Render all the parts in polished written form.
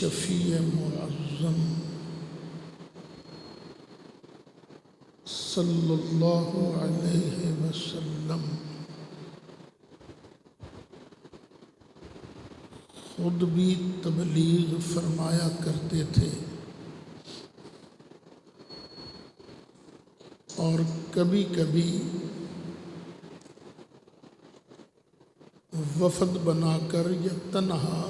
شفیع معظم صلی اللہ علیہ وسلم خود بھی تبلیغ فرمایا کرتے تھے اور کبھی کبھی وفد بنا کر یا تنہا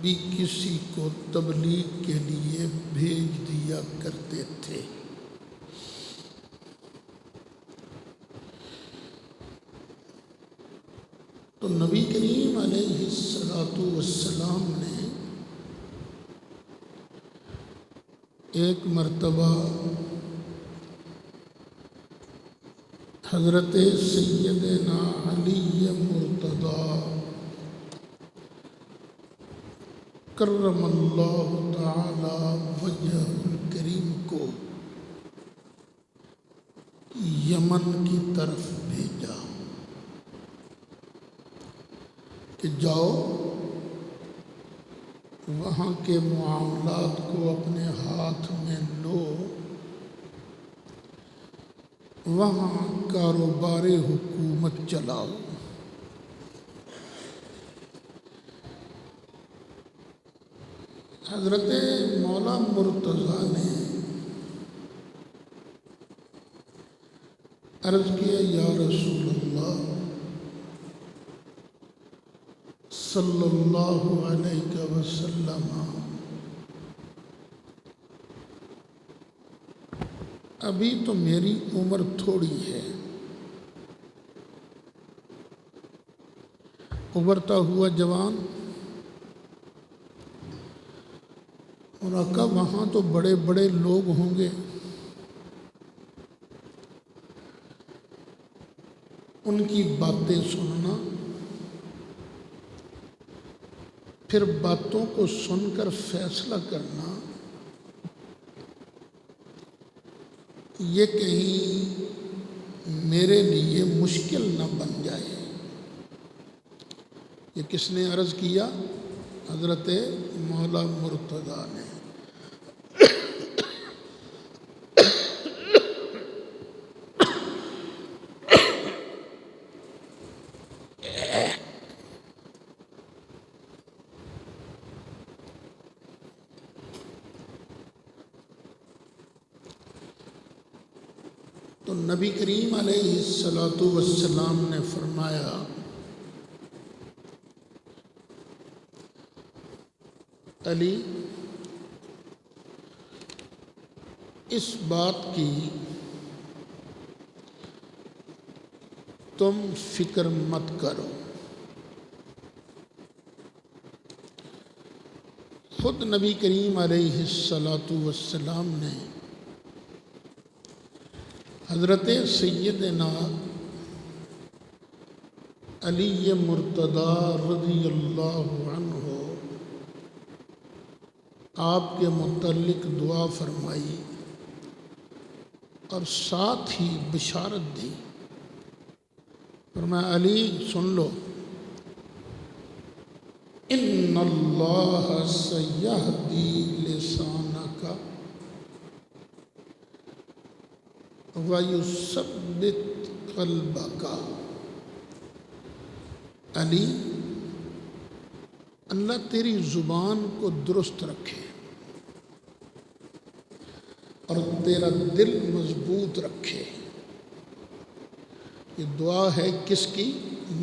بھی کسی کو تبلیغ کے لیے بھیج دیا کرتے تھے۔ تو نبی کریم علیہ السلام نے ایک مرتبہ حضرت سیدنا علی مرتضیٰ کرم اللہ تعالی وجہہ الکریم کو یمن کی طرف بھیجا کہ جاؤ وہاں کے معاملات کو اپنے ہاتھ میں لو، وہاں کاروبار حکومت چلاؤ۔ حضرت مولا مرتضیٰ نے عرض کیا یا رسول اللہ صلی اللہ علیہ وسلم، ابھی تو میری عمر تھوڑی ہے، ابھرتا ہوا جوان، اور آقا وہاں تو بڑے بڑے لوگ ہوں گے، ان کی باتیں سننا، پھر باتوں کو سن کر فیصلہ کرنا، یہ کہیں میرے لیے مشکل نہ بن جائے۔ یہ کس نے عرض کیا؟ حضرت مولا مرتضیٰ نے۔ تو نبی کریم علیہ السلام نے فرمایا علی، اس بات کی تم فکر مت کرو، خود نبی کریم علیہ السلام نے حضرت سیدنا علی مرتضیٰ رضی اللہ عنہ آپ کے متعلق دعا فرمائی اور ساتھ ہی بشارت دی، فرمایا علی سن لو، ان اللہ سیہدی لسانک وَيُثَبِّتُ قَلْبَكَ، علی اللہ تیری زبان کو درست رکھے اور تیرا دل مضبوط رکھے۔ یہ دعا ہے کس کی؟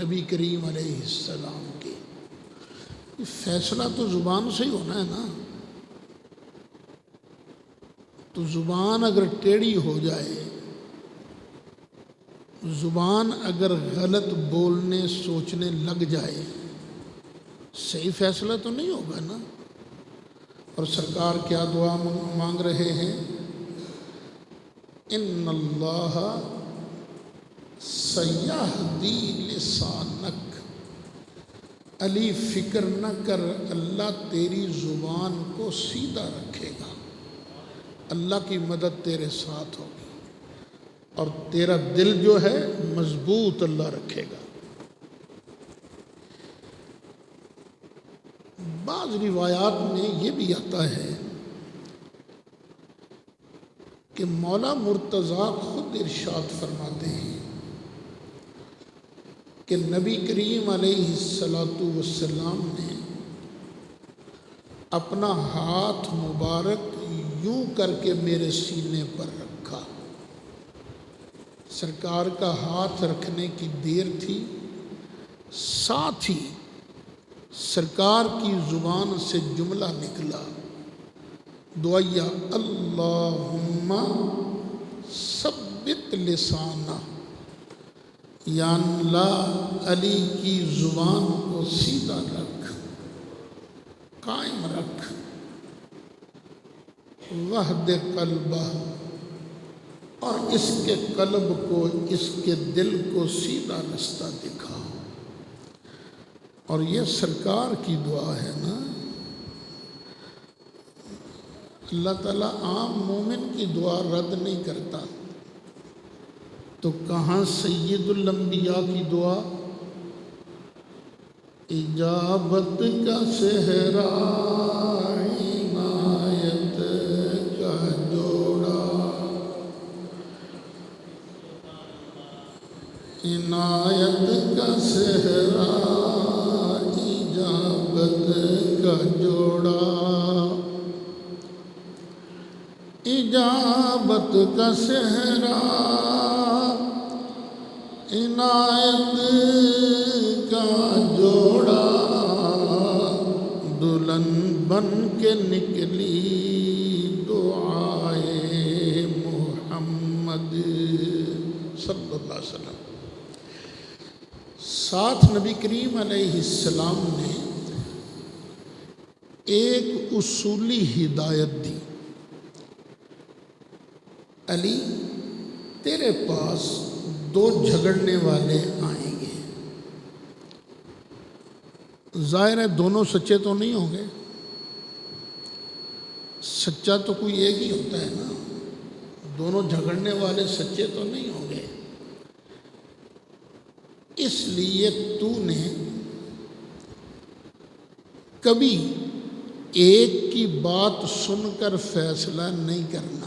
نبی کریم علیہ السلام کی۔ یہ فیصلہ تو زبان سے ہی ہونا ہے نا، تو زبان اگر ٹیڑھی ہو جائے، زبان اگر غلط بولنے سوچنے لگ جائے، صحیح فیصلہ تو نہیں ہوگا نا۔ اور سرکار کیا دعا مانگ رہے ہیں؟ ان اللہ سیہدی لسانک، علی فکر نہ کر، اللہ تیری زبان کو سیدھا رکھے گا، اللہ کی مدد تیرے ساتھ ہوگی، اور تیرا دل جو ہے مضبوط اللہ رکھے گا۔ بعض روایات میں یہ بھی آتا ہے کہ مولا مرتضیٰ خود ارشاد فرماتے ہیں کہ نبی کریم علیہ السلام نے اپنا ہاتھ مبارک یوں کر کے میرے سینے پر رکھا۔ سرکار کا ہاتھ رکھنے کی دیر تھی، ساتھ ہی سرکار کی زبان سے جملہ نکلا، دعائیا اللہم ثبت لسانہ، یا اللہ علی کی زبان کو سیدھا رکھ، قائم رکھ، وحد قلبہ، اور اس کے قلب کو، اس کے دل کو سیدھا رستہ دکھا۔ اور یہ سرکار کی دعا ہے نا، اللہ تعالیٰ عام مومن کی دعا رد نہیں کرتا، تو کہاں سید الانبیاء کی دعا؟ اجابت کا صحرا، عنایت کا جوڑا، عنایت کا صحرا، اجابت کا جوڑا، اجابت کا صحرا، عنایت کا جوڑا، دلہن بن کے نکلی دعائے محمد صلی اللہ علیہ وسلم۔ ساتھ نبی کریم علیہ السلام نے ایک اصولی ہدایت دی، علی تیرے پاس دو جھگڑنے والے آئیں گے، ظاہر ہے دونوں سچے تو نہیں ہوں گے، سچا تو کوئی ایک ہی ہوتا ہے نا، دونوں جھگڑنے والے سچے تو نہیں ہوں گے، اس لیے تو نے کبھی ایک کی بات سن کر فیصلہ نہیں کرنا،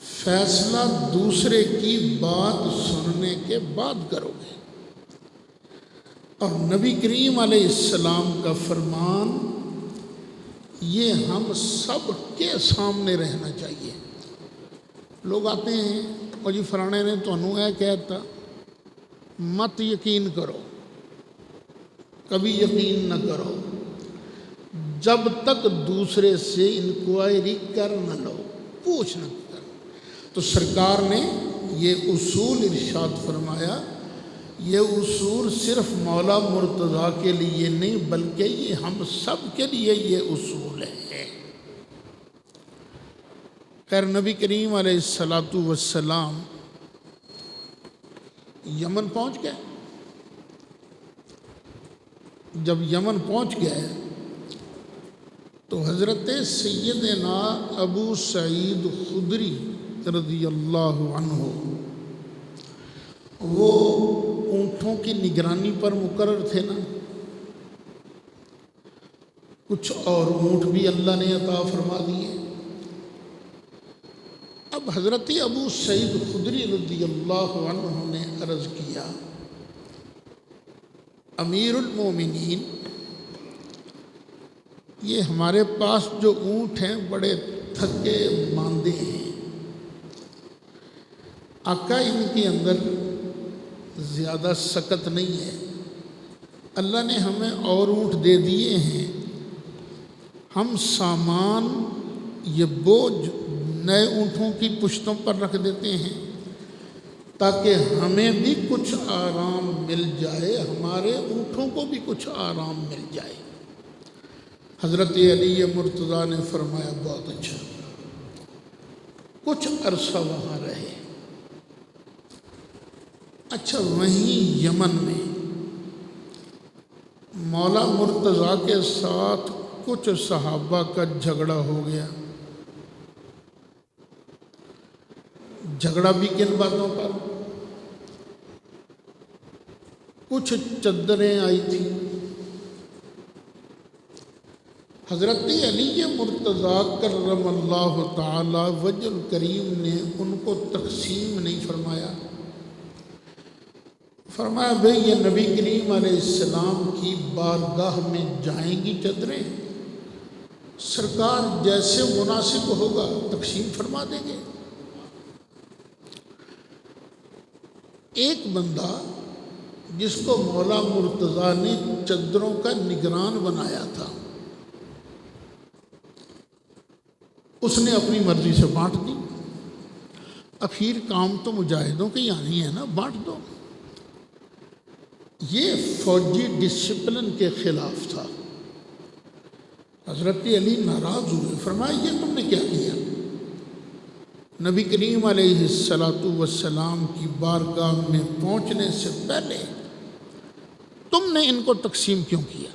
فیصلہ دوسرے کی بات سننے کے بعد کرو گے۔ اور نبی کریم علیہ السلام کا فرمان یہ ہم سب کے سامنے رہنا چاہیے۔ لوگ آتے ہیں اور جی فلانے نے تو انہوں کہتا، مت یقین کرو، کبھی یقین نہ کرو جب تک دوسرے سے انکوائری کر نہ لو، پوچھ نہ کر۔ تو سرکار نے یہ اصول ارشاد فرمایا، یہ اصول صرف مولا مرتضیٰ کے لیے نہیں بلکہ یہ ہم سب کے لیے یہ اصول ہے۔ خیر نبی کریم علیہ السلام یمن پہنچ گئے۔ جب یمن پہنچ گئے تو حضرت سیدنا ابو سعید خدری رضی اللہ عنہ وہ اونٹوں کی نگرانی پر مقرر تھے نا، کچھ اور اونٹ بھی اللہ نے عطا فرما دیے۔ اب حضرت ابو سعید خدری رضی اللہ عنہ نے عرض کیا، امیر المومنین، یہ ہمارے پاس جو اونٹ ہیں بڑے تھکے ماندے ہیں، آقا ان کے اندر زیادہ سکت نہیں ہے، اللہ نے ہمیں اور اونٹ دے دیے ہیں، ہم سامان یہ بوجھ نئے اونٹوں کی پشتوں پر رکھ دیتے ہیں تاکہ ہمیں بھی کچھ آرام مل جائے، ہمارے اونٹوں کو بھی کچھ آرام مل جائے۔ حضرت علی مرتضیٰ نے فرمایا بہت اچھا، کچھ عرصہ وہاں رہے۔ اچھا وہیں یمن میں مولا مرتضیٰ کے ساتھ کچھ صحابہ کا جھگڑا ہو گیا۔ جھگڑا بھی کن باتوں پر؟ کچھ چادریں آئی تھیں، حضرت علی مرتضیٰ کرم اللہ تعالی وجہ الکریم نے ان کو تقسیم نہیں فرمایا، فرمایا بھئی یہ نبی کریم علیہ السلام کی بارگاہ میں جائیں گی چادریں، سرکار جیسے مناسب ہوگا تقسیم فرما دیں گے۔ ایک بندہ جس کو مولا مرتضیٰ نے چادروں کا نگران بنایا تھا، اس نے اپنی مرضی سے بانٹ دی۔ اخیر کام تو مجاہدوں کے یہاں ہی ہے نا، بانٹ دو۔ یہ فوجی ڈسپلن کے خلاف تھا۔ حضرت علی ناراض ہوئے، فرمایا یہ تم نے کیا کیا؟ نبی کریم علیہ السلام کی بارگاہ میں پہنچنے سے پہلے تم نے ان کو تقسیم کیوں کیا؟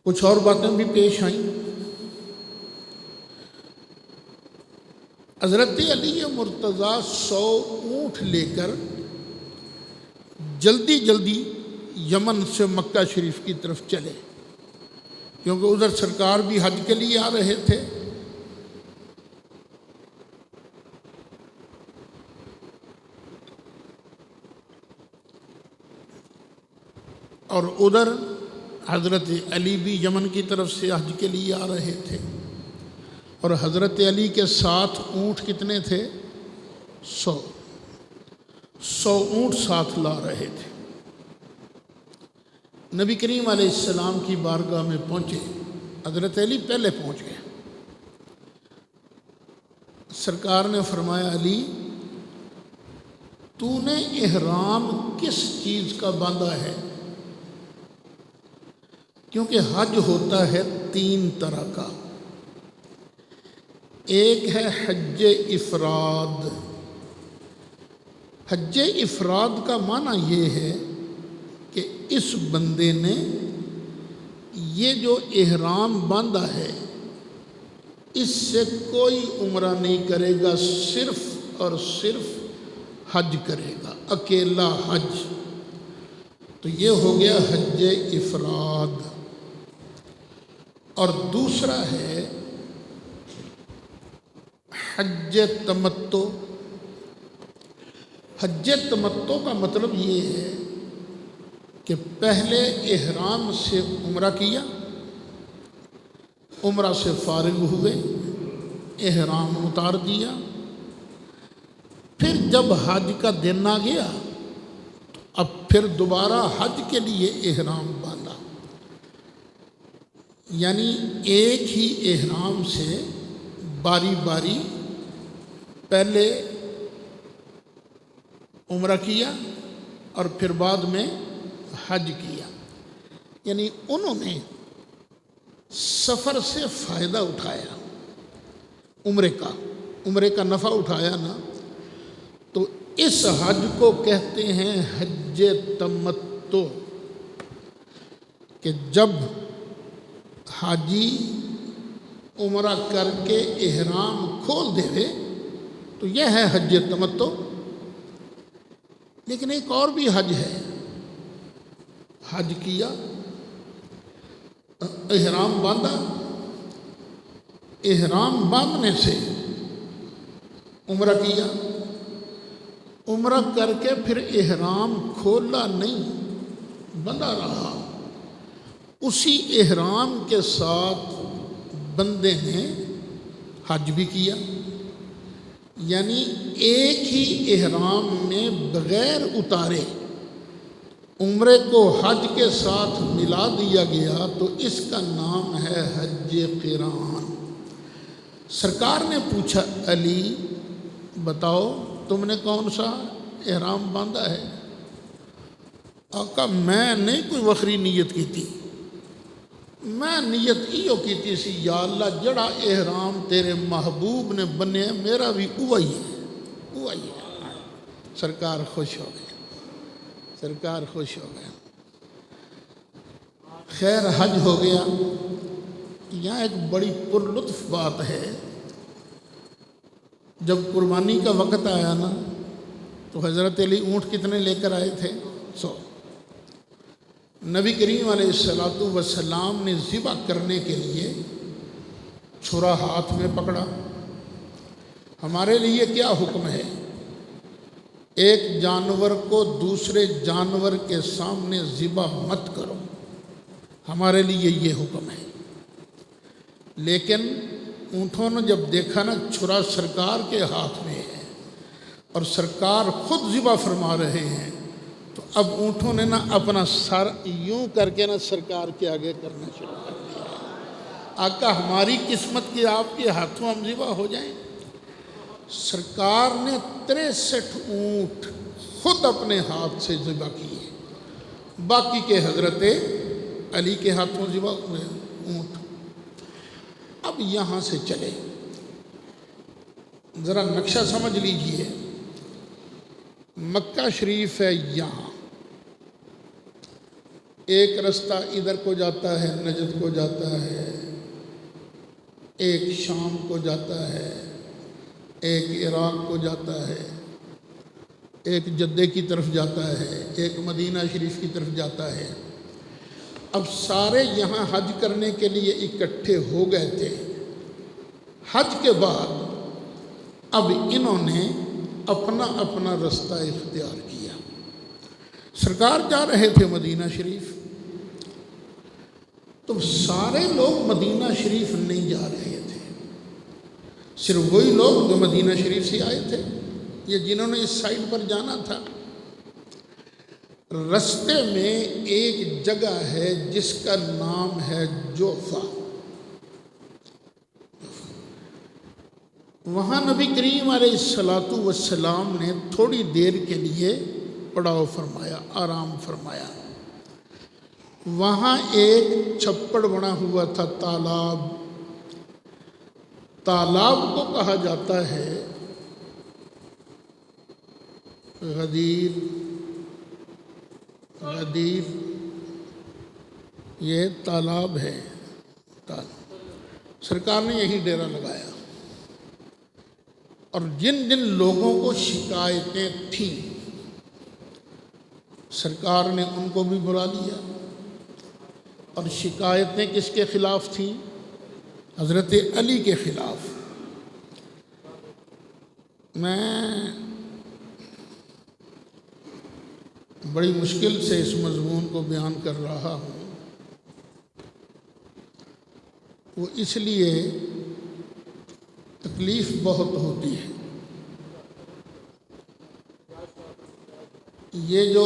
کچھ اور باتیں بھی پیش آئیں۔ حضرت علی مرتضیٰ 100 اونٹ لے کر جلدی جلدی یمن سے مکہ شریف کی طرف چلے، کیونکہ ادھر سرکار بھی حج کے لیے آ رہے تھے۔ اور ادھر حضرت علی بھی یمن کی طرف سے حج کے لیے آ رہے تھے، اور حضرت علی کے ساتھ اونٹ کتنے تھے؟ 100 اونٹ ساتھ لا رہے تھے۔ نبی کریم علیہ السلام کی بارگاہ میں پہنچے، حضرت علی پہلے پہنچ گئے۔ سرکار نے فرمایا علی تو نے احرام کس چیز کا باندھا ہے؟ کیونکہ حج ہوتا ہے 3 طرح کا، ایک ہے حج افراد۔ حج افراد کا معنی یہ ہے کہ اس بندے نے یہ جو احرام باندھا ہے اس سے کوئی عمرہ نہیں کرے گا، صرف اور صرف حج کرے گا، اکیلا حج۔ تو یہ ہو گیا حج افراد۔ اور دوسرا ہے حج تمتع۔ حج تمتع کا مطلب یہ ہے کہ پہلے احرام سے عمرہ کیا، عمرہ سے فارغ ہوئے، احرام اتار دیا، پھر جب حج کا دن آ گیا تو اب پھر دوبارہ حج کے لیے احرام باندھا۔ یعنی ایک ہی احرام سے باری باری پہلے عمرہ کیا اور پھر بعد میں حج کیا۔ یعنی انہوں نے سفر سے فائدہ اٹھایا، عمرے کا نفع اٹھایا نا، تو اس حج کو کہتے ہیں حج تمتع، کہ جب حاجی عمرہ کر کے احرام کھول دے تو یہ ہے حج تمتع۔ لیکن ایک اور بھی حج ہے، حج کیا، احرام باندھا، احرام باندھنے سے عمرہ کیا، عمرہ کر کے پھر احرام کھولا نہیں، بندھا رہا، اسی احرام کے ساتھ بندے نے حج بھی کیا۔ یعنی ایک ہی احرام میں بغیر اتارے عمرے کو حج کے ساتھ ملا دیا گیا تو اس کا نام ہے حج قران۔ سرکار نے پوچھا علی بتاؤ تم نے کون سا احرام باندھا ہے؟ آقا میں نہیں کوئی وکری نیت کی تھی، میں نیت ایو کیتی سی یا اللہ جڑا احرام تیرے محبوب نے بنے میرا بھی وہی ہے۔ سرکار خوش ہو گئے، سرکار خوش ہو گئے۔ خیر حج ہو گیا۔ یہاں ایک بڑی پرلطف بات ہے، جب قربانی کا وقت آیا نا تو حضرت علی اونٹ کتنے لے کر آئے تھے؟ 100۔ نبی کریم علیہ الصلوۃ والسلام نے ذبح کرنے کے لیے چھرا ہاتھ میں پکڑا۔ ہمارے لیے کیا حکم ہے؟ ایک جانور کو دوسرے جانور کے سامنے ذبح مت کرو، ہمارے لیے یہ حکم ہے۔ لیکن اونٹوں نے جب دیکھا نا چھرا سرکار کے ہاتھ میں ہے اور سرکار خود ذبح فرما رہے ہیں، تو اب اونٹوں نے نا اپنا سر یوں کر کے نا سرکار کے آگے کرنا شروع کر دیا۔ آقا ہماری قسمت کی آپ کے ہاتھوں ہم ذبح ہو جائیں۔ سرکار نے 63 اونٹ خود اپنے ہاتھ سے ذبح کیے، باقی کے حضرت علی کے ہاتھوں ذبح ہوئے اونٹ۔ اب یہاں سے چلے، ذرا نقشہ سمجھ لیجئے۔ مکہ شریف ہے یہاں، ایک رستہ ادھر کو جاتا ہے نجد کو جاتا ہے، ایک شام کو جاتا ہے، ایک عراق کو جاتا ہے، ایک جدے کی طرف جاتا ہے، ایک مدینہ شریف کی طرف جاتا ہے۔ اب سارے یہاں حج کرنے کے لیے اکٹھے ہو گئے تھے۔ حج کے بعد اب انہوں نے اپنا اپنا رستہ اختیار کیا۔ سرکار جا رہے تھے مدینہ شریف، تو سارے لوگ مدینہ شریف نہیں جا رہے تھے، صرف وہی لوگ جو مدینہ شریف سے آئے تھے، یہ جنہوں نے اس سائڈ پر جانا تھا۔ رستے میں ایک جگہ ہے جس کا نام ہے جوفہ، وہاں نبی کریم علیہ الصلوۃ والسلام نے تھوڑی دیر کے لیے پڑاؤ فرمایا، آرام فرمایا۔ وہاں ایک چھپڑ بنا ہوا تھا، تالاب۔ تالاب کو کہا جاتا ہے غدیر، غدیر یہ تالاب ہے۔ سرکار نے یہی ڈیرا لگایا، اور جن جن لوگوں کو شکایتیں تھیں سرکار نے ان کو بھی بلا لیا۔ اور شکایتیں کس کے خلاف تھیں؟ حضرت علی کے خلاف۔ میں بڑی مشکل سے اس مضمون کو بیان کر رہا ہوں، وہ اس لیے تکلیف بہت ہوتی ہے۔ یہ جو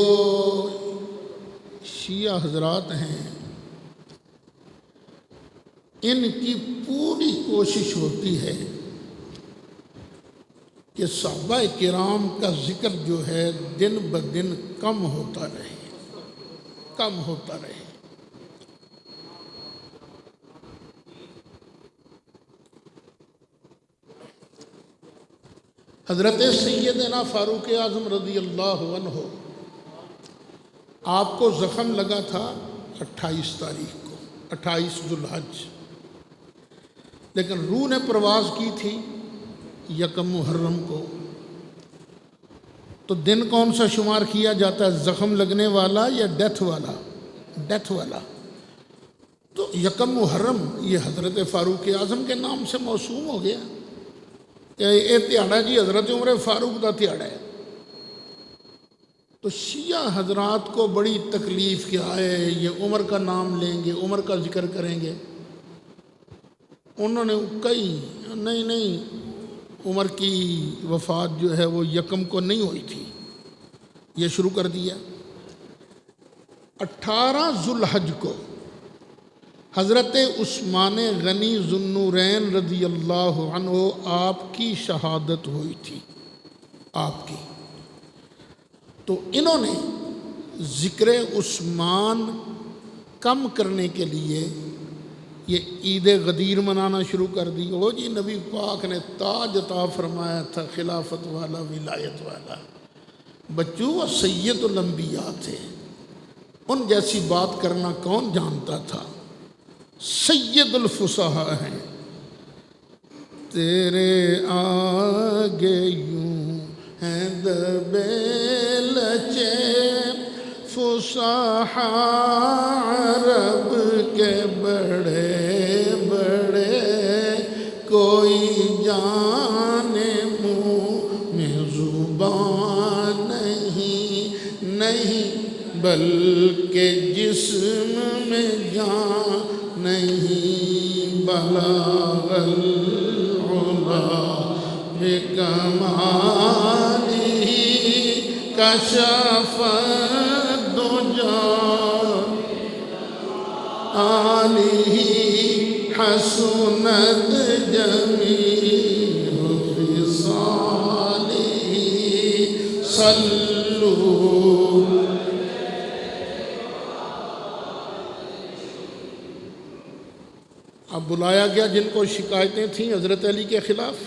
شیعہ حضرات ہیں، ان کی پوری کوشش ہوتی ہے کہ صحابہ کرام کا ذکر جو ہے دن بدن کم ہوتا رہے، کم ہوتا رہے۔ حضرت سیدنا فاروق اعظم رضی اللہ عنہ، آپ کو زخم لگا تھا 28 تاریخ کو، 28 ذوالحج، لیکن روح نے پرواز کی تھی 1 محرم کو۔ تو دن کون سا شمار کیا جاتا ہے، زخم لگنے والا یا ڈیتھ والا؟ ڈیتھ والا۔ تو 1 محرم یہ حضرت فاروق اعظم کے نام سے موسوم ہو گیا کہ یہ تہاڑا جی حضرت عمر فاروق دا تہاڑا ہے۔ تو شیعہ حضرات کو بڑی تکلیف کہ آئے یہ عمر کا نام لیں گے، عمر کا ذکر کریں گے۔ انہوں نے کئی نہیں عمر کی وفات جو ہے وہ 1 کو نہیں ہوئی تھی، یہ شروع کر دیا۔ 18 ذوالحج کو حضرت عثمان غنی ذو النورین رضی اللہ عنہ آپ کی شہادت ہوئی تھی، آپ کی۔ تو انہوں نے ذکر عثمان کم کرنے کے لیے یہ عید غدیر منانا شروع کر دی۔ وہ جی نبی پاک نے تاج عطا فرمایا تھا، خلافت والا، ولایت والا، بچوں وہ سید الانبیاء تھے، ان جیسی بات کرنا کون جانتا تھا؟ سید الفصحاء ہیں، تیرے آگے یوں ہیں دبے لچے فصحا عرب کے بڑے بڑے کوئی جانے منہ میں زبان نہیں بلکہ جسم میں جان نہیں بلغ العلا بکمالہ کشف الدجى آلہ حسنت جمیع خصالہ صلو۔ اب بلایا گیا جن کو شکایتیں تھیں حضرت علی کے خلاف،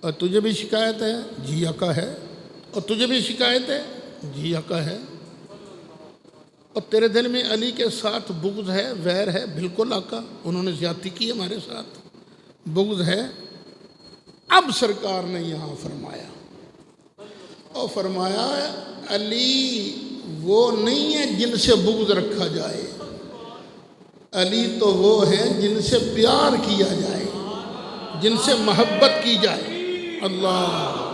اور تجھے بھی شکایت ہے؟ جی آقا ہے۔ اور تجھے بھی شکایت ہے؟ جی آقا ہے۔ اور تیرے دل میں علی کے ساتھ بغض ہے، ویر ہے؟ بالکل آقا، انہوں نے زیادتی کی ہمارے ساتھ، بغض ہے۔ اب سرکار نے یہاں فرمایا، اور فرمایا علی وہ نہیں ہے جن سے بغض رکھا جائے، علی تو وہ ہیں جن سے پیار کیا جائے، جن سے محبت کی جائے۔ اللہ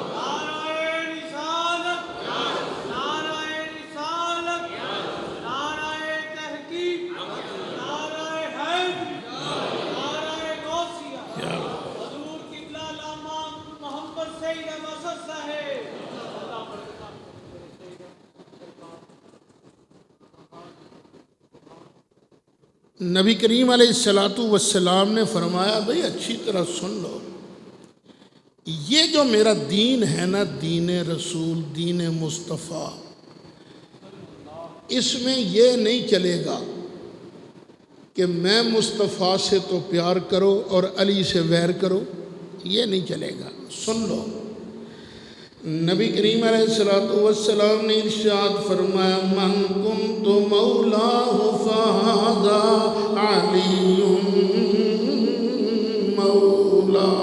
نبی کریم علیہ السلام نے فرمایا بھئی اچھی طرح سن لو، یہ جو میرا دین ہے نا، دین رسول، دین مصطفیٰ، اس میں یہ نہیں چلے گا کہ میں مصطفیٰ سے تو پیار کرو اور علی سے ویر کرو، یہ نہیں چلے گا۔ سن لو، نبی کریم علیہ السلام نے ارشاد فرمایا من کنت مولاہ فہذا علی مولا،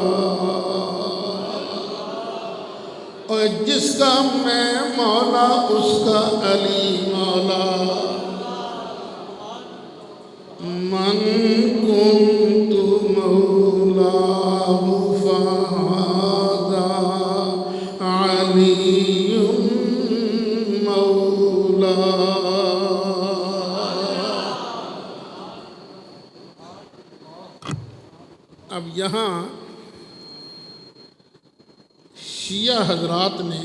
اور جس کا میں مولا اس کا علی مولا۔ من کنت مولاہ فہذا علی مولا۔ اب یہاں شیعہ حضرات نے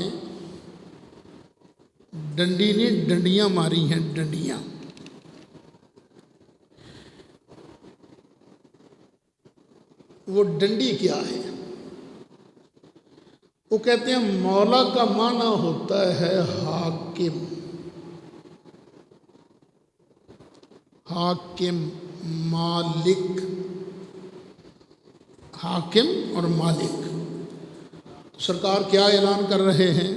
ڈنڈی نہیں ڈنڈیاں ماری ہیں، ڈنڈیاں۔ وہ ڈنڈی کیا ہے؟ وہ کہتے ہیں مولا کا معنی ہوتا ہے حاکم، حاکم مالک، حاکم اور مالک۔ سرکار کیا اعلان کر رہے ہیں؟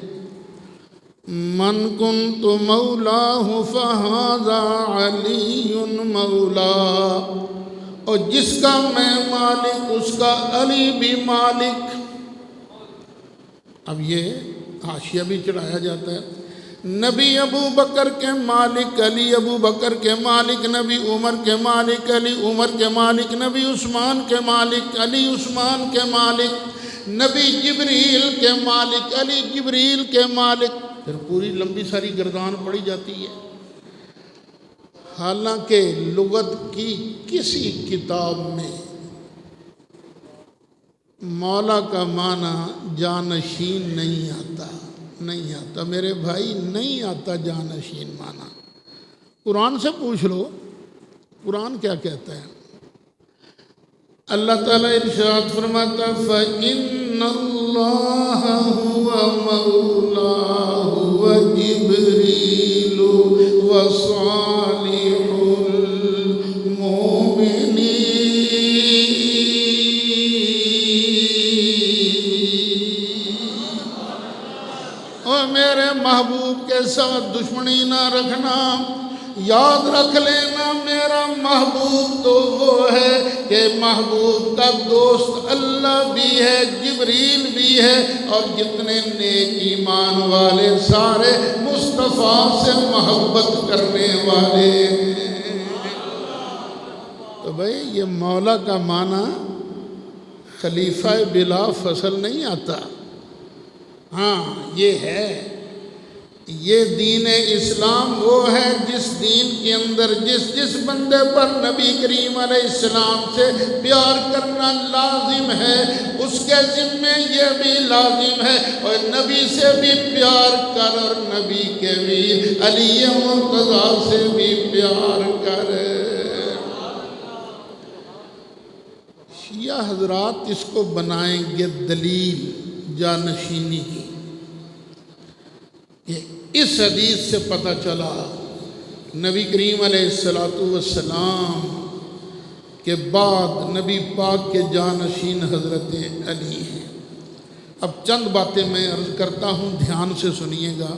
من کنت مولاہ فہذا علی مولا، اور جس کا میں مالک اس کا علی بھی مالک۔ اب یہ حاشیہ بھی چڑھایا جاتا ہے، نبی ابو بکر کے مالک علی، ابو بکر کے مالک نبی، عمر کے مالک علی، عمر کے مالک نبی، عثمان کے مالک علی، عثمان کے مالک نبی، جبریل کے مالک علی، جبریل کے مالک۔ پھر پوری لمبی ساری گردان پڑی جاتی ہے۔ حالانکہ لغت کی کسی کتاب میں مولا کا معنی جانشین نہیں آتا، نہیں آتا میرے بھائی، نہیں آتا جانشین معنی۔ قرآن سے پوچھ لو، قرآن کیا کہتا ہے؟ اللہ تعالیٰ ارشاد فرماتا فَإِنَّ اللَّهَ هُوَ مَوْلَاهُ وَجِبْرِيلُ وَصَالِحُ میرے محبوب کے ساتھ دشمنی نہ رکھنا، یاد رکھ لینا میرا محبوب تو وہ ہے کہ محبوب کا دوست اللہ بھی ہے، جبریل بھی ہے، اور جتنے نیک ایمان والے سارے مصطفیٰ سے محبت کرنے والے ہیں۔ تو بھئی یہ مولا کا معنی خلیفہ بلا فصل نہیں آتا، ہاں یہ ہے، یہ دین اسلام وہ ہے جس دین کے اندر جس بندے پر نبی کریم علیہ السلام سے پیار کرنا لازم ہے، اس کے ذمے یہ بھی لازم ہے اور نبی سے بھی پیار کر، اور نبی کے ویر علی مرتضیٰ سے بھی پیار کر۔ شیعہ حضرات اس کو بنائیں گے دلیل جانشینی کی، کہ اس حدیث سے پتہ چلا نبی کریم علیہ السلام کے بعد نبی پاک کے جانشین حضرت علی ہیں۔ اب چند باتیں میں عرض کرتا ہوں، دھیان سے سنیے گا۔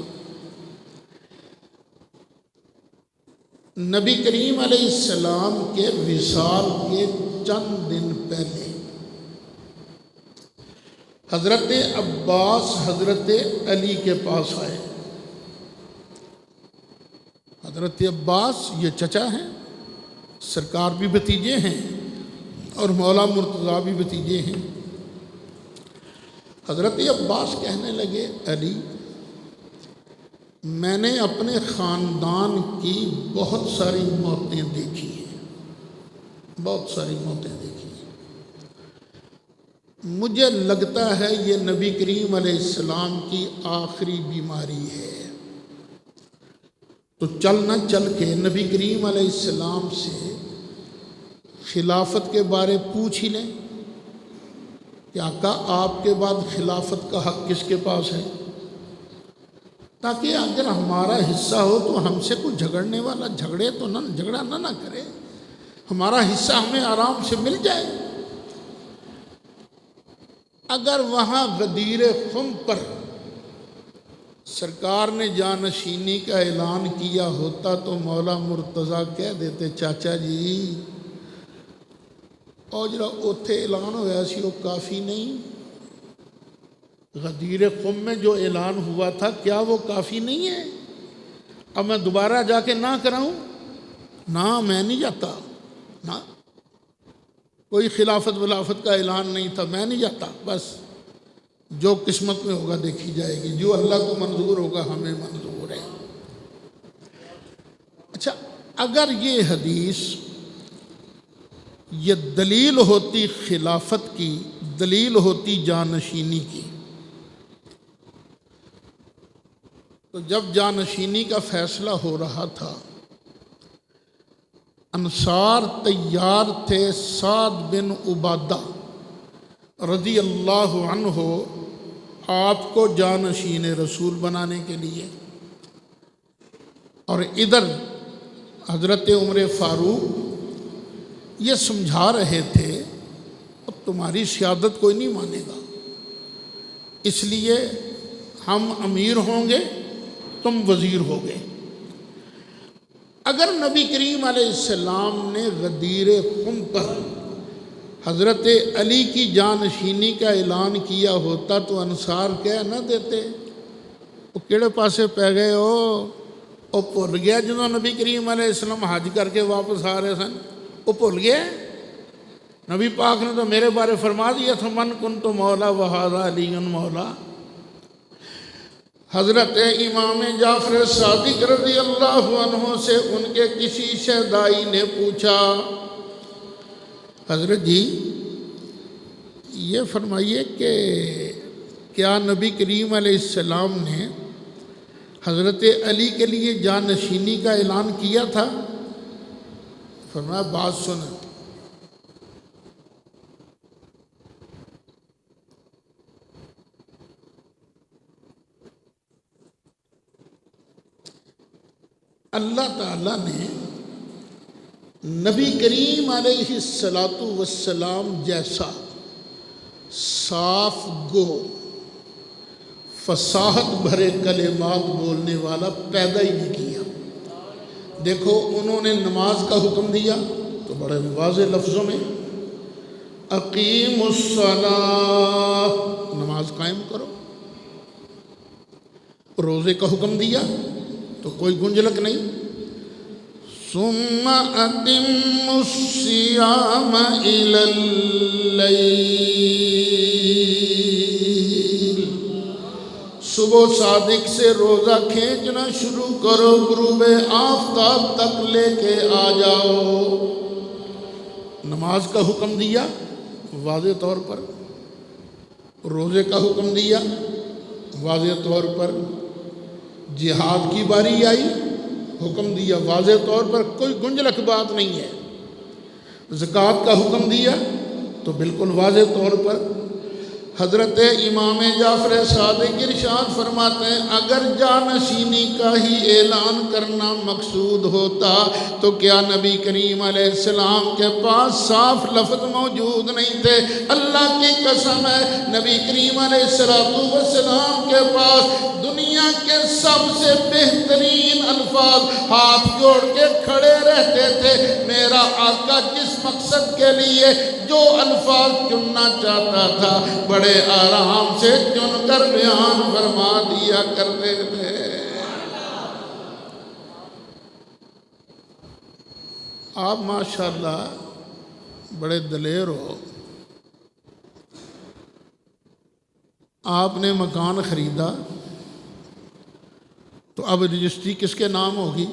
نبی کریم علیہ السلام کے وصال کے چند دن پہلے حضرت عباس حضرت علی کے پاس آئے۔ حضرت عباس یہ چچا ہیں، سرکار بھی بھتیجے ہیں، اور مولا مرتضیٰ بھی بھتیجے ہیں۔ حضرت عباس کہنے لگے، علی میں نے اپنے خاندان کی بہت ساری موتیں دیکھی ہیں، بہت ساری موتیں دیکھی ہیں، مجھے لگتا ہے یہ نبی کریم علیہ السلام کی آخری بیماری ہے، تو چل نہ چل کے نبی کریم علیہ السلام سے خلافت کے بارے پوچھ ہی لیں کہ آقا آپ کے بعد خلافت کا حق کس کے پاس ہے، تاکہ اگر ہمارا حصہ ہو تو ہم سے کوئی جھگڑنے والا جھگڑا نہ کرے، ہمارا حصہ ہمیں آرام سے مل جائے۔ اگر وہاں غدیر خم پر سرکار نے جانشینی کا اعلان کیا ہوتا تو مولا مرتضیٰ کہہ دیتے، چاچا جی اور جڑا اوتھے اعلان ہویا سی وہ کافی نہیں، غدیر قم میں جو اعلان ہوا تھا کیا وہ کافی نہیں ہے؟ اب میں دوبارہ جا کے نہ کراؤں؟ نہ میں نہیں جاتا، نہ کوئی خلافت ولافت کا اعلان نہیں تھا، میں نہیں جاتا، بس جو قسمت میں ہوگا دیکھی جائے گی، جو اللہ کو منظور ہوگا ہمیں منظور ہے۔ اچھا، اگر یہ حدیث یہ دلیل ہوتی خلافت کی، دلیل ہوتی جانشینی کی، تو جب جانشینی کا فیصلہ ہو رہا تھا انصار تیار تھے سعد بن عبادہ رضی اللہ عنہ آپ کو جانشین رسول بنانے کے لیے، اور ادھر حضرت عمر فاروق یہ سمجھا رہے تھے اب تمہاری سیادت کوئی نہیں مانے گا، اس لیے ہم امیر ہوں گے، تم وزیر ہوگے۔ اگر نبی کریم علیہ السلام نے غدیر خم پر حضرت علی کی جانشینی کا اعلان کیا ہوتا تو انصار کہہ نہ دیتے وہ کیڑے پاسے پہ گئے ہو، وہ بھول گیا جنہوں نبی کریم علیہ السلام حج کر کے واپس آ رہے سن، وہ بھول گیا۔ نبی پاک نے تو میرے بارے فرما دیا تھا، من کنت مولا وہذا علی مولا۔ حضرت امام جعفر صادق رضی اللہ عنہ سے ان کے کسی شہدائی نے پوچھا، حضرت جی یہ فرمائیے کہ کیا نبی کریم علیہ السلام نے حضرت علی کے لیے جانشینی کا اعلان کیا تھا؟ فرمایا بات سن، اللہ تعالیٰ نے نبی کریم علیہ السلام جیسا صاف گو فصاحت بھرے کلمات بولنے والا پیدا ہی نہیں کیا، دیکھو انہوں نے نماز کا حکم دیا تو بڑے واضح لفظوں میں اقیم الصلاۃ، نماز قائم کرو. روزے کا حکم دیا تو کوئی گنجلک نہیں. ثم اتم الصیام الی اللیل، صبح صادق سے روزہ کھینچنا شروع کرو، غروب آفتاب تک لے کے آ جاؤ. نماز کا حکم دیا واضح طور پر، روزے کا حکم دیا واضح طور پر، جہاد کی باری آئی حکم دیا واضح طور پر، کوئی گنجلک بات نہیں ہے. زکوٰۃ کا حکم دیا تو بالکل واضح طور پر. حضرت امام جعفر صادق ارشاد فرماتے ہیں اگر جانشینی کا ہی اعلان کرنا مقصود ہوتا تو کیا نبی کریم علیہ السلام کے پاس صاف لفظ موجود نہیں تھے؟ اللہ کی قسم ہے نبی کریم علیہ السلام کے پاس دنیا کے سب سے بہترین الفاظ ہاتھ جوڑ کے کھڑے رہتے تھے. میرا آقا جس مقصد کے لیے جو الفاظ چننا چاہتا تھا بڑے آرام سے چن کر بیان فرما دیا کرتے تھے. آپ ماشاءاللہ بڑے دلیر ہو. آپ نے مکان خریدا تو اب رجسٹری کس کے نام ہوگی؟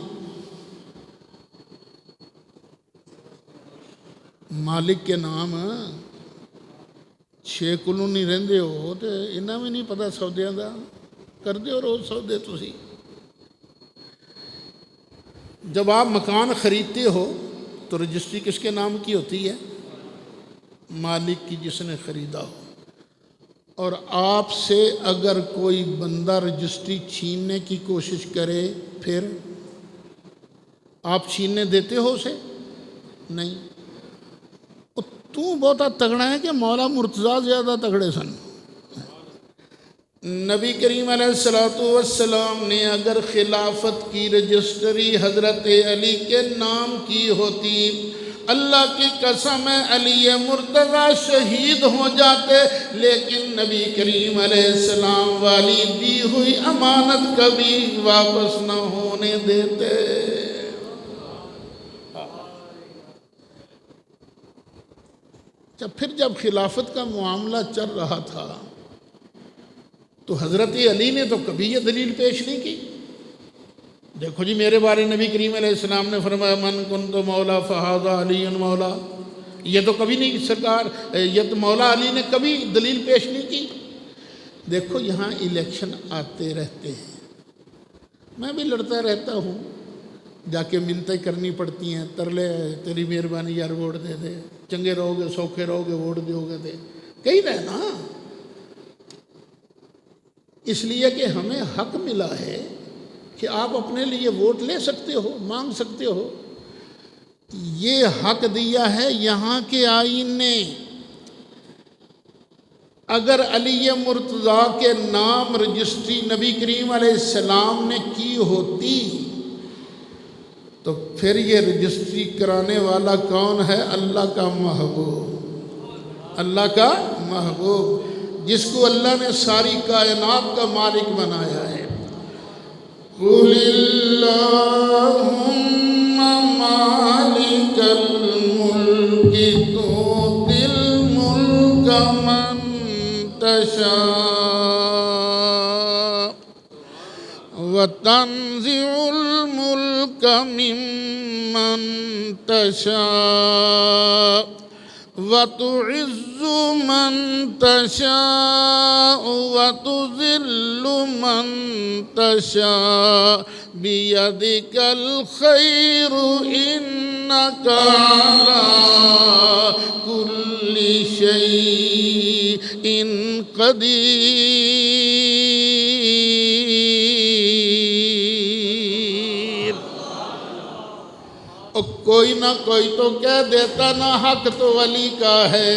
مالک کے نام. 6 کلونی رہندے ہو تو انہاں بھی نہیں پتہ سودیاں دا، کردے ہو روز سودے تسی. جب آپ مکان خریدتے ہو تو رجسٹری کس کے نام کی ہوتی ہے؟ مالک کی، جس نے خریدا ہو. اور آپ سے اگر کوئی بندہ رجسٹری چھیننے کی کوشش کرے پھر آپ چھیننے دیتے ہو اسے؟ نہیں. تو بہت تگڑا ہے کہ مولا مرتضیٰ زیادہ تگڑے سن. نبی کریم علیہ السلام نے اگر خلافت کی رجسٹری حضرت علی کے نام کی ہوتی اللہ کی قسم ہے علی مرتضیٰ شہید ہو جاتے، لیکن نبی کریم علیہ السلام والی دی ہوئی امانت کبھی واپس نہ ہونے دیتے. جب خلافت کا معاملہ چل رہا تھا تو حضرت علی نے تو کبھی یہ دلیل پیش نہیں کی. دیکھو جی میرے بارے نبی کریم علیہ السلام نے فرمایا من کنت مولا فہذا علی مولا، یہ تو کبھی نہیں سرکار، یہ تو مولا علی نے کبھی دلیل پیش نہیں کی. دیکھو یہاں الیکشن آتے رہتے ہیں، میں بھی لڑتا رہتا ہوں، جا کے منتیں کرنی پڑتی ہیں، ترلے تیری مہربانی یار ووٹ دے دے، چنگے رہو گے سوکھے رہو گے ووٹ دیو گے دے، کہیں رہنا. اس لیے کہ ہمیں حق ملا ہے کہ آپ اپنے لیے ووٹ لے سکتے ہو، مانگ سکتے ہو. یہ حق دیا ہے یہاں کے آئین نے. اگر علی مرتضیٰ کے نام رجسٹری نبی کریم علیہ السلام نے کی ہوتی تو پھر یہ رجسٹری کرانے والا کون ہے؟ اللہ کا محبوب، اللہ کا محبوب جس کو اللہ نے ساری کائنات کا مالک بنایا ہے. قُلِ اللَّهُمَّ مَالِكَ الْمُلْكِ تُؤْتِي الْمُلْكَ مَنْ تَشَاءُ وَتَنزِعُ الْمُلْكَ مِمَّنْ تَشَاءُ وَتُعِزُّ مَنْ تَشَاءُ وَتُذِلُّ مَنْ تَشَاءُ بِيَدِكَ الْخَيْرُ إِنَّكَ عَلَى كُلِّ شَيْءٍ قَدِيرٌ. کوئی نہ کوئی تو کہہ دیتا نا حق تو علی کا ہے،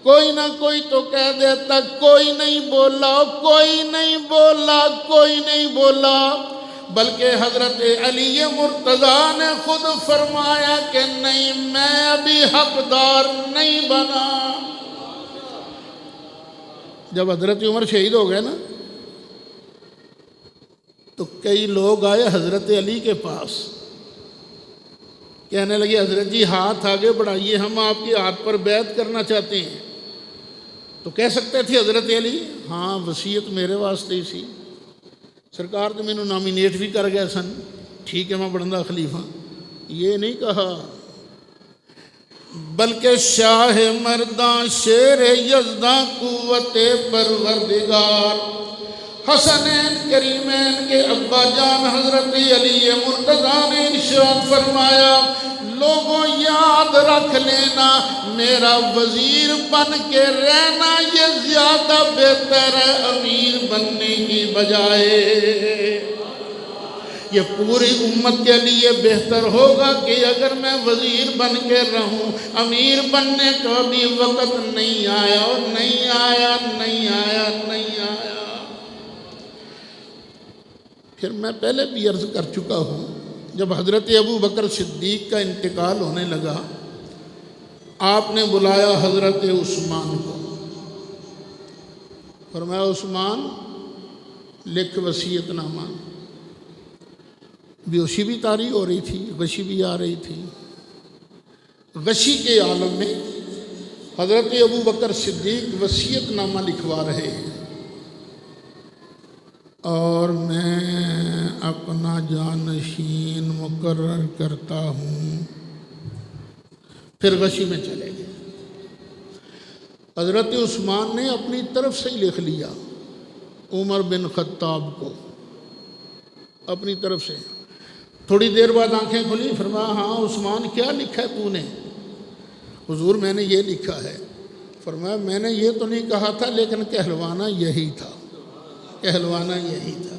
کوئی نہ کوئی تو کہہ دیتا کوئی نہیں بولا، کوئی نہیں بولا، کوئی نہیں بولا. بلکہ حضرت علی مرتضیٰ نے خود فرمایا کہ نہیں، میں ابھی حقدار نہیں بنا۔ جب حضرت عمر شہید ہو گئے نا تو کئی لوگ آئے حضرت علی کے پاس، کہنے لگے حضرت جی ہاتھ آگے بڑھائیے، ہم آپ کے ہاتھ پر بیعت کرنا چاہتے ہیں۔ تو کہہ سکتے تھے حضرت علی ہاں وصیت میرے واسطے ہی سی، سرکار تو مینوں نامینیٹ بھی کر گئے سن، ٹھیک ہے میں بندا خلیفہ۔ یہ نہیں کہا، بلکہ شاہ مرداں شیر یزداں قوت پروردگار حسنین کریمین کے ابا جان حضرت علی مرتضیٰ نے ارشاد فرمایا، لوگوں یاد رکھ لینا، میرا وزیر بن کے رہنا یہ زیادہ بہتر ہے امیر بننے کی بجائے۔ یہ پوری امت کے لیے بہتر ہوگا کہ اگر میں وزیر بن کے رہوں، امیر بننے کا بھی وقت نہیں آیا اور نہیں آیا نہیں آیا نہیں آیا۔ پھر میں پہلے بھی عرض کر چکا ہوں، جب حضرت ابو بکر صدیق کا انتقال ہونے لگا، آپ نے بلایا حضرت عثمان کو، فرمایا عثمان لکھ وصیت نامہ۔ بیہوشی بھی طاری ہو رہی تھی، غشی بھی آ رہی تھی۔ غشی کے عالم میں حضرت ابو بکر صدیق وصیت نامہ لکھوا رہے ہیں، اور میں اپنا جانشین مقرر کرتا ہوں۔ پھر غشی میں چلے گئے۔ حضرت عثمان نے اپنی طرف سے ہی لکھ لیا عمر بن خطاب کو، اپنی طرف سے۔ تھوڑی دیر بعد آنکھیں کھلی، فرمایا ہاں عثمان کیا لکھا ہے تو نے؟ حضور میں نے یہ لکھا ہے۔ فرمایا میں نے یہ تو نہیں کہا تھا، لیکن کہلوانا یہی تھا، کہلوانا یہی تھا۔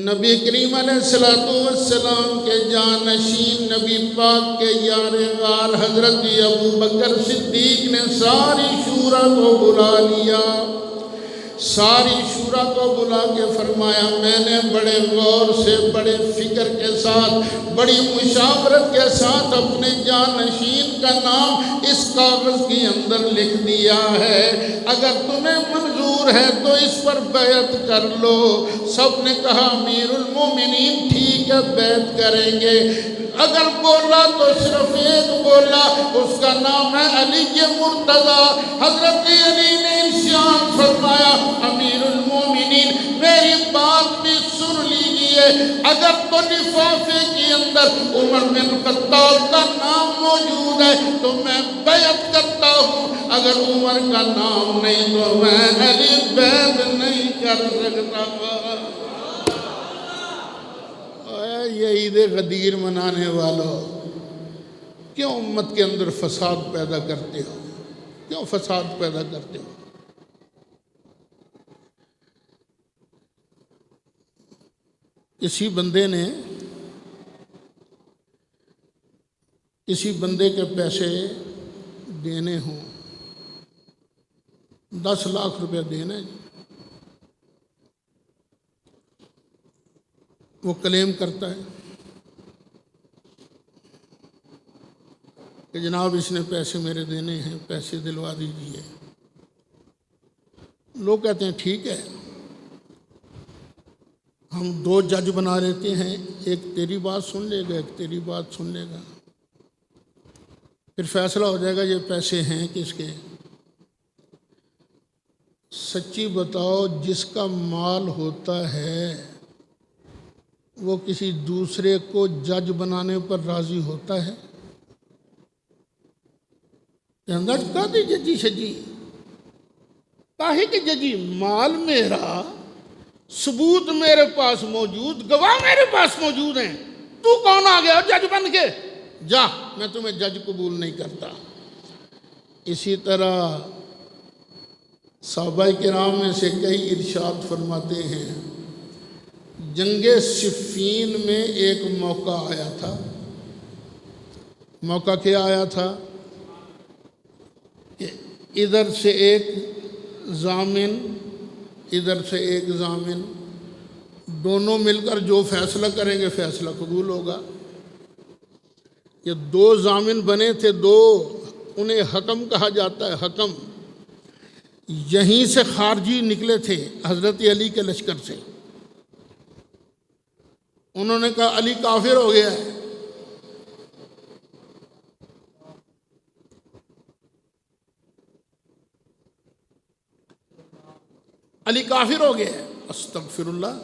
نبی کریم علیہ السلام کے جانشین، نبی پاک کے یار غار حضرت ابو بکر صدیق نے ساری شورا کو بلا لیا، ساری شورا کو بلا کے فرمایا میں نے بڑے غور سے، بڑے فکر کے ساتھ، بڑی مشاورت کے ساتھ اپنے جانشین کا نام اس کاغذ کے اندر لکھ دیا ہے، اگر تمہیں منظور ہے تو اس پر بیعت کر لو۔ سب نے کہا امیر المومنین ٹھیک ہے بیعت کریں گے۔ اگر بولا تو صرف ایک بولا، اس کا نام ہے علی مرتضیٰ۔ حضرت علی نے ارشاد فرمایا امیر المومنین میری بات بھی سن لیجئے، اگر تو لفافے کے اندر عمر بن خطاب کا نام موجود ہے تو میں بیعت کرتا ہوں، اگر عمر کا نام نہیں تو میں علی بیعت نہیں کر سکتا۔ یہ عید غدیر منانے والوں، کیوں امت کے اندر فساد پیدا کرتے ہو؟ کیوں فساد پیدا کرتے ہو؟ کسی بندے کے پیسے دینے ہوں، 10 لاکھ روپے دینے، وہ کلیم کرتا ہے کہ جناب اس نے پیسے میرے دینے ہیں، پیسے دلوا دیجئے۔ لوگ کہتے ہیں ٹھیک ہے، ہم 2 جج بنا لیتے ہیں، ایک تیری بات سن لے گا، ایک تیری بات سن لے گا، پھر فیصلہ ہو جائے گا یہ پیسے ہیں کس کے۔ سچی بتاؤ، جس کا مال ہوتا ہے وہ کسی دوسرے کو جج بنانے پر راضی ہوتا ہے؟ کہا دی ججی شجی، کاہے کہ ججی مال میرا، ثبوت میرے پاس موجود، گواہ میرے پاس موجود ہیں، تو کون آ گیا جج بن کے؟ جا، میں تمہیں جج قبول نہیں کرتا۔ اسی طرح صحابہ کرام میں سے کئی ارشاد فرماتے ہیں، جنگ صفین میں ایک موقع آیا تھا۔ موقع کیا آیا تھا کہ ادھر سے ایک ضامن دونوں مل کر جو فیصلہ کریں گے فیصلہ قبول ہوگا۔ یہ دو ضامن بنے تھے، دو، انہیں حکم کہا جاتا ہے، حکم۔ یہیں سے خارجی نکلے تھے حضرت علی کے لشکر سے، انہوں نے کہا علی کافر ہو گیا ہے۔ علی کافر ہو گیا ہے، استغفر اللہ،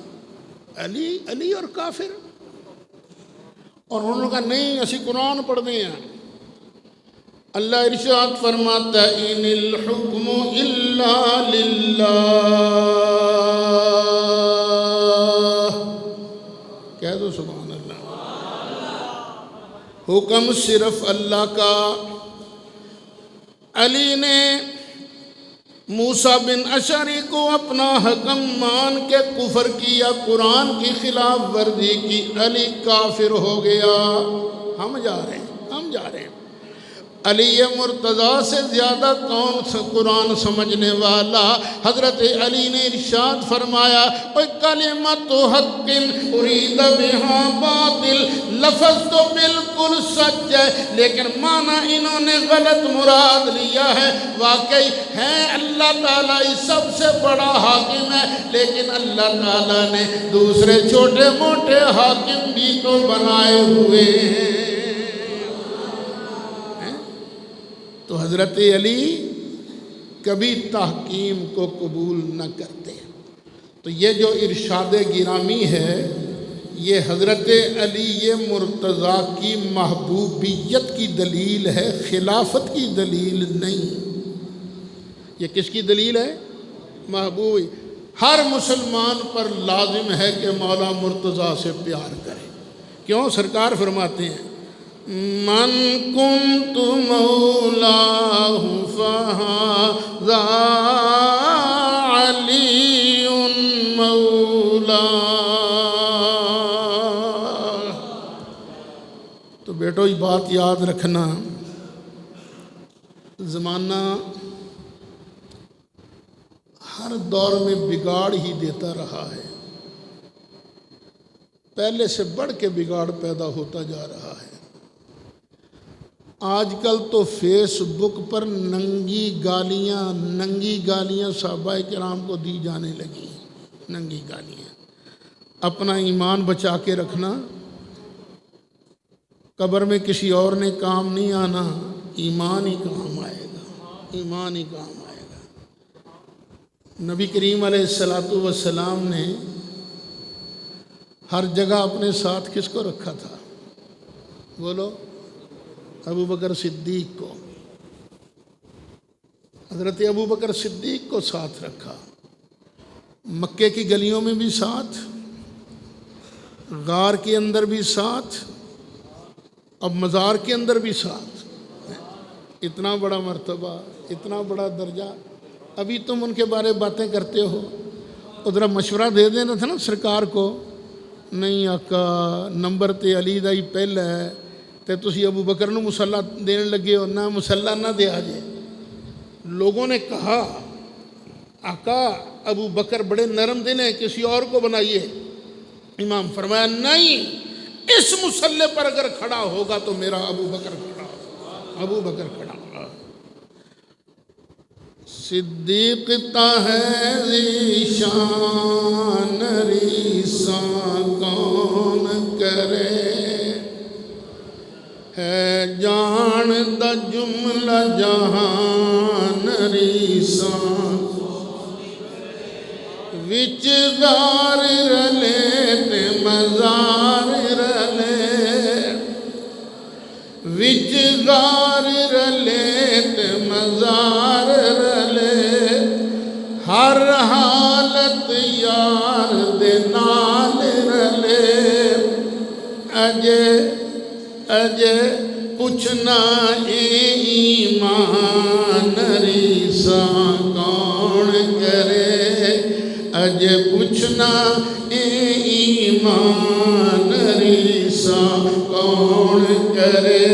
علی اور کافر؟ اور انہوں نے کہا نہیں، اسی قرآن پڑھنے ہیں۔ اللہ ارشاد فرماتا ہے ان الحکم الا للہ، کہہ دو سبحان اللہ، حکم صرف اللہ کا۔ علی نے موسیٰ بن اشعری کو اپنا حکم مان کے کفر کیا، قرآن کی خلاف ورزی کی، علی کافر ہو گیا۔ ہم جا رہے ہیں۔ علی مرتضیٰ سے زیادہ کون قرآن سمجھنے والا؟ حضرت علی نے ارشاد فرمایا کلمۃ حق ارید بہا باطل، لفظ تو بالکل سچ ہے لیکن معنی انہوں نے غلط مراد لیا ہے۔ واقعی ہے اللہ تعالیٰ سب سے بڑا حاکم ہے، لیکن اللہ تعالیٰ نے دوسرے چھوٹے موٹے حاکم بھی تو بنائے ہوئے ہیں۔ تو حضرت علی کبھی تحکیم کو قبول نہ کرتے۔ تو یہ جو ارشاد گرامی ہے یہ حضرت علی مرتضیٰ کی محبوبیت کی دلیل ہے، خلافت کی دلیل نہیں۔ یہ کس کی دلیل ہے؟ محبوب۔ ہر مسلمان پر لازم ہے کہ مولا مرتضیٰ سے پیار کرے۔ کیوں؟ سرکار فرماتے ہیں من کنت مولاہ فہذا علی مولا۔ تو بیٹو یہ بات یاد رکھنا، زمانہ ہر دور میں بگاڑ ہی دیتا رہا ہے، پہلے سے بڑھ کے بگاڑ پیدا ہوتا جا رہا ہے۔ آج کل تو فیس بک پر ننگی گالیاں صحابہ کرام کو دی جانے لگی ہیں، ننگی گالیاں۔ اپنا ایمان بچا کے رکھنا، قبر میں کسی اور نے کام نہیں آنا، ایمان ہی کام آئے گا، ایمان ہی کام آئے گا۔ نبی کریم علیہ السلام نے ہر جگہ اپنے ساتھ کس کو رکھا تھا؟ بولو، ابو بکر صدیق کو، حضرت ابو بکر صدیق کو ساتھ رکھا، مکے کی گلیوں میں بھی ساتھ، غار کے اندر بھی ساتھ، اب مزار کے اندر بھی ساتھ۔ اتنا بڑا مرتبہ، اتنا بڑا درجہ، ابھی تم ان کے بارے باتیں کرتے ہو۔ ادھر مشورہ دے دینا تھا نا سرکار کو، نہیں آقا نمبر تے علی دا ہی پہلا ہے تے تسی ابو بکر نو مسلح دینے لگے ہو، نہ مسلح نہ دیا جائے۔ لوگوں نے کہا آقا ابو بکر بڑے نرم دل ہیں، کسی اور کو بنائیے۔ امام فرمایا نہیں، اس مسلح پر اگر کھڑا ہوگا تو میرا ابو بکر کھڑا ہوگا، ابو بکر کھڑا ہوگا۔ صدیق تا ہے ذیشان ریسا کون کرے، ہے جان دا جملہ جہان ریسا، وچ غار رلے تے مزار رلے، وچ غار رلے تے مزار رلے، ہر حالت یار دے نال رلے، اجے پوچھنا اے ایمان ریسا کون کرے، اجے پوچھنا اے ایمان ریسا کون کرے،